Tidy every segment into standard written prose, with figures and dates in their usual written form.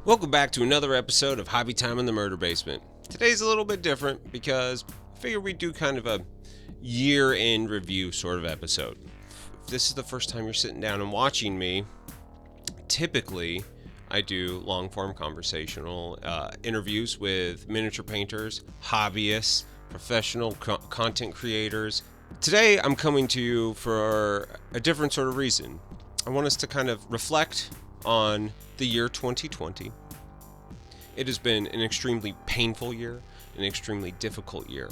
Welcome back to another episode of Hobby Time in the Murder Basement. Today's a little bit different because I figured we'd do kind of a year in review sort of episode. If this is the first time you're sitting down and watching me, typically I do long form conversational interviews with miniature painters, hobbyists, professional content creators. Today I'm coming to you for a different sort of reason. I want us to kind of reflect on the year 2020. It has been an extremely painful year, an extremely difficult year.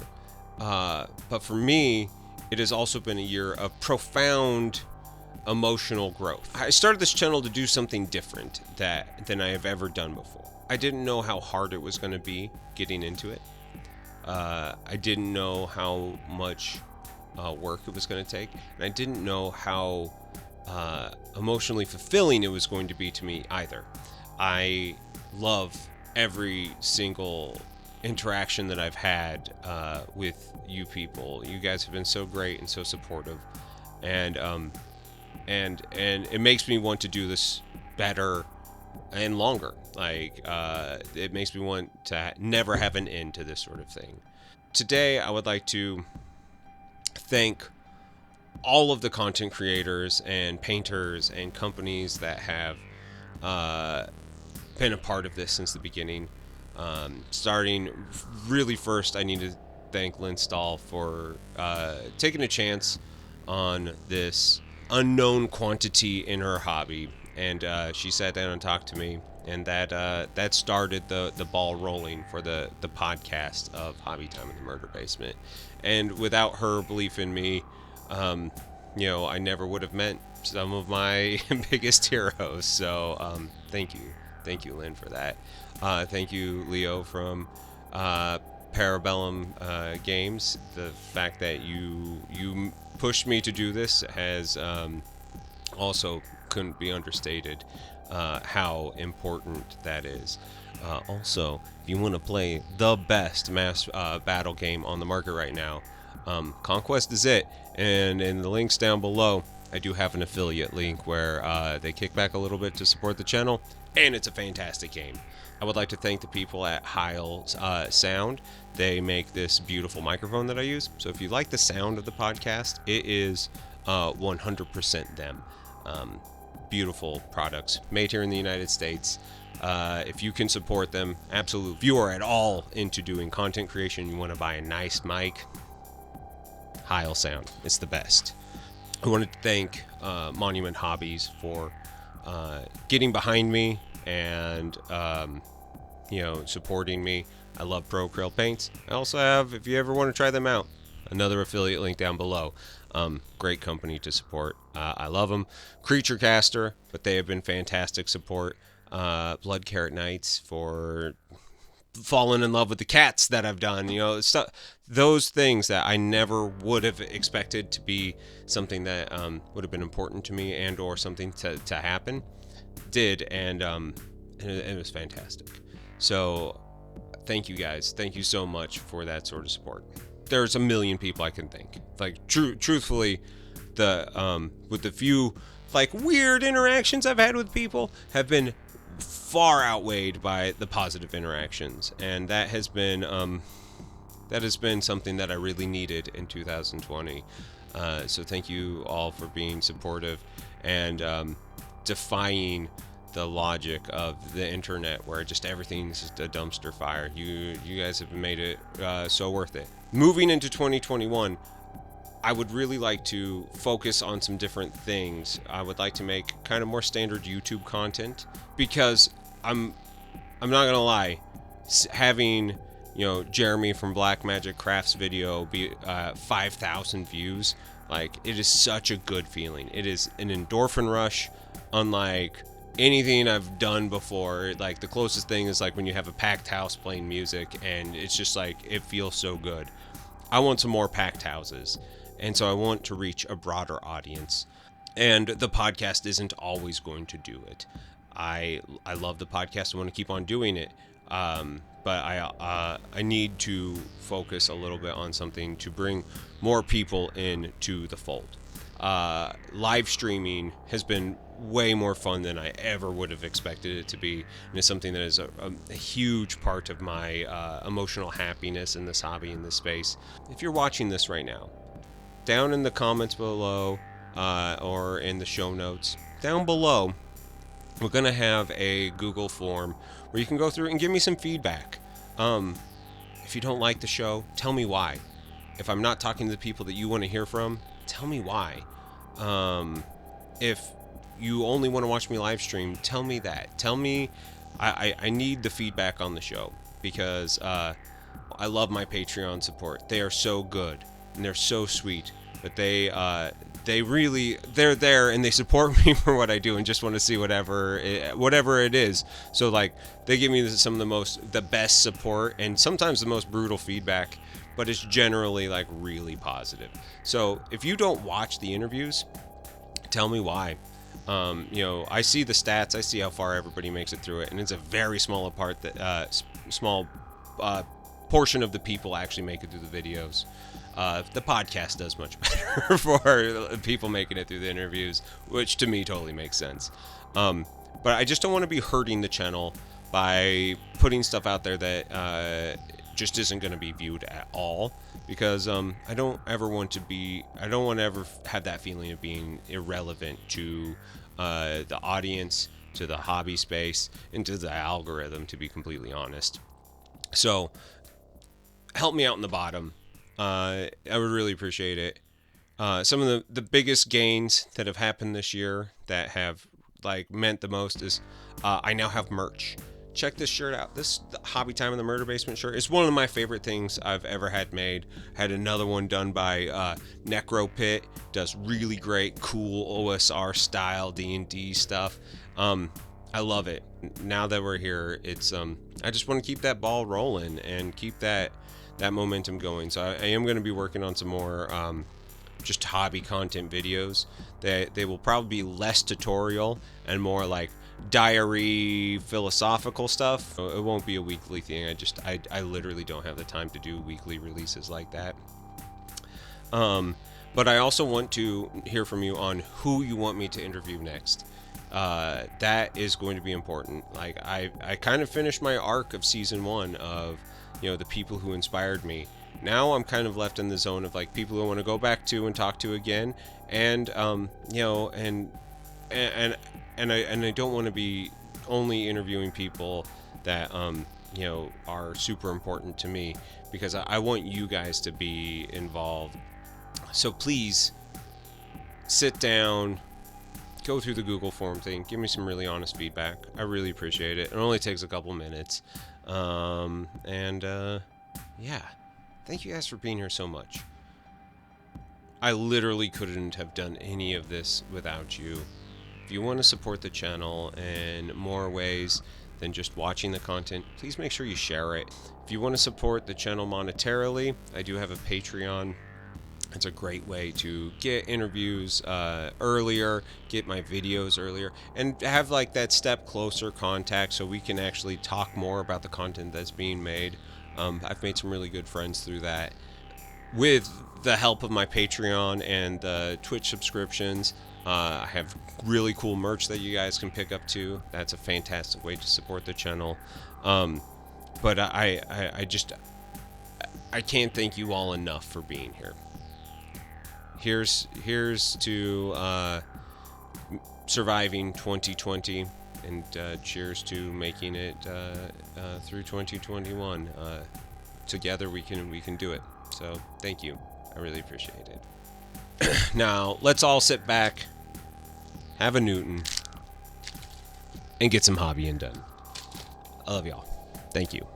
But for me, it has also been a year of profound emotional growth. I started this channel to do something different than I have ever done before. I didn't know how hard it was going to be getting into it. I didn't know how much work it was going to take, and I didn't know how emotionally fulfilling it was going to be to me either. I love every single interaction that I've had with you people. You guys have been so great and so supportive, and it makes me want to do this better and longer. It makes me want to never have an end to this sort of thing. Today, I would like to thank all of the content creators and painters and companies that have been a part of this since the beginning. Starting really first, I need to thank Lynn Stahl for taking a chance on this unknown quantity in her hobby, and she sat down and talked to me, and that started the ball rolling for the podcast of Hobby Time in the Murder Basement. And without her belief in me, I never would have met some of my biggest heroes. So thank you, Lynn, for that. Thank you, Leo from Parabellum Games. The fact that you pushed me to do this has also couldn't be understated. How important that is. Also, if you want to play the best mass battle game on the market right now, Conquest is it. And in the links down below, I do have an affiliate link where they kick back a little bit to support the channel, and it's a fantastic game. I would like to thank the people at Heil Sound. They make this beautiful microphone that I use. So if you like the sound of the podcast, it is 100% them. Beautiful products made here in the United States. If you can support them, absolutely. If you are at all into doing content creation, you want to buy a nice mic, Heil Sound. It's the best. I wanted to thank Monument Hobbies for getting behind me and supporting me. I love Pro Acrylic paints. I also have, if you ever want to try them out, another affiliate link down below. Great company to support. I love them. Creature Caster, but they have been fantastic support. Blood Carrot Knights for fallen in love with the cats that I've done. Those things that I never would have expected to be something that would have been important to me and or something to happen did, and it was fantastic. So thank you guys. Thank you so much for that sort of support. There's a million people I can thank. Truthfully, with the few weird interactions I've had with people have been far outweighed by the positive interactions, and that has been something that I really needed in 2020. So thank you all for being supportive and defying the logic of the internet, where just everything's just a dumpster fire. You guys have made it so worth it. Moving into 2021, I would really like to focus on some different things. I would like to make kind of more standard YouTube content, because I'm not gonna lie, having Jeremy from Black Magic Crafts video be 5,000 views, it is such a good feeling. It is an endorphin rush unlike anything I've done before. The closest thing is when you have a packed house playing music, and it's just it feels so good. I want some more packed houses, and so I want to reach a broader audience, and the podcast isn't always going to do it. I love the podcast. I want to keep on doing it, but I need to focus a little bit on something to bring more people into the fold. live streaming has been way more fun than I ever would have expected it to be, and it's something that is a huge part of my emotional happiness in this hobby, in this space. If you're watching this right now, down in the comments below, or in the show notes down below, we're gonna have a Google form where you can go through and give me some feedback. If you don't like the show, tell me why. If I'm not talking to the people that you want to hear from, tell me why. If you only want to watch me live stream, tell me that. Tell me. I need the feedback on the show, because I love my Patreon support. They are so good and they're so sweet, but they're there and they support me for what I do and just want to see whatever it is. So like, they give me some of the best support and sometimes the most brutal feedback, but it's generally like really positive. So if you don't watch the interviews, tell me why. I see the stats, I see how far everybody makes it through it, and it's a very small portion of the people actually make it through the videos. The podcast does much better for people making it through the interviews, which to me totally makes sense. But I just don't want to be hurting the channel by putting stuff out there that just isn't going to be viewed at all, because I don't want to ever have that feeling of being irrelevant to the audience, to the hobby space, and to the algorithm, to be completely honest. So help me out in the bottom. I would really appreciate it. Some of the biggest gains that have happened this year that have like meant the most is I now have merch. Check this shirt out. This Hobby Time in the Murder Basement shirt is one of my favorite things I've ever had made. Had another one done by Necro Pit. Does really great, cool OSR style D&D stuff. I love it. Now that we're here, it's I just want to keep that ball rolling and keep that momentum going. So I am going to be working on some more just hobby content videos. They will probably be less tutorial and more like diary philosophical stuff. It won't be a weekly thing. I literally don't have the time to do weekly releases like that. But I also want to hear from you on who you want me to interview next. That is going to be important. Like I kind of finished my arc of season 1 of the people who inspired me. Now I'm kind of left in the zone of like people who I want to go back to and talk to again, and I don't want to be only interviewing people that are super important to me, because I want you guys to be involved. So please sit down, go through the Google form thing, give me some really honest feedback. I really appreciate it. It only takes a couple minutes. Yeah, thank you guys for being here so much. I literally couldn't have done any of this without you. If you want to support the channel in more ways than just watching the content, please make sure you share it. If you want to support the channel monetarily, I do have a Patreon. It's a great way to get interviews earlier, get my videos earlier, and have like that step closer contact so we can actually talk more about the content that's being made. I've made some really good friends through that. With the help of my Patreon and the Twitch subscriptions, I have really cool merch that you guys can pick up too. That's a fantastic way to support the channel. But I can't thank you all enough for being here. Here's to surviving 2020, and cheers to making it through 2021. Together we can do it. So thank you. I really appreciate it. Now let's all sit back, have a Newton, and get some hobbying done. I love y'all. Thank you.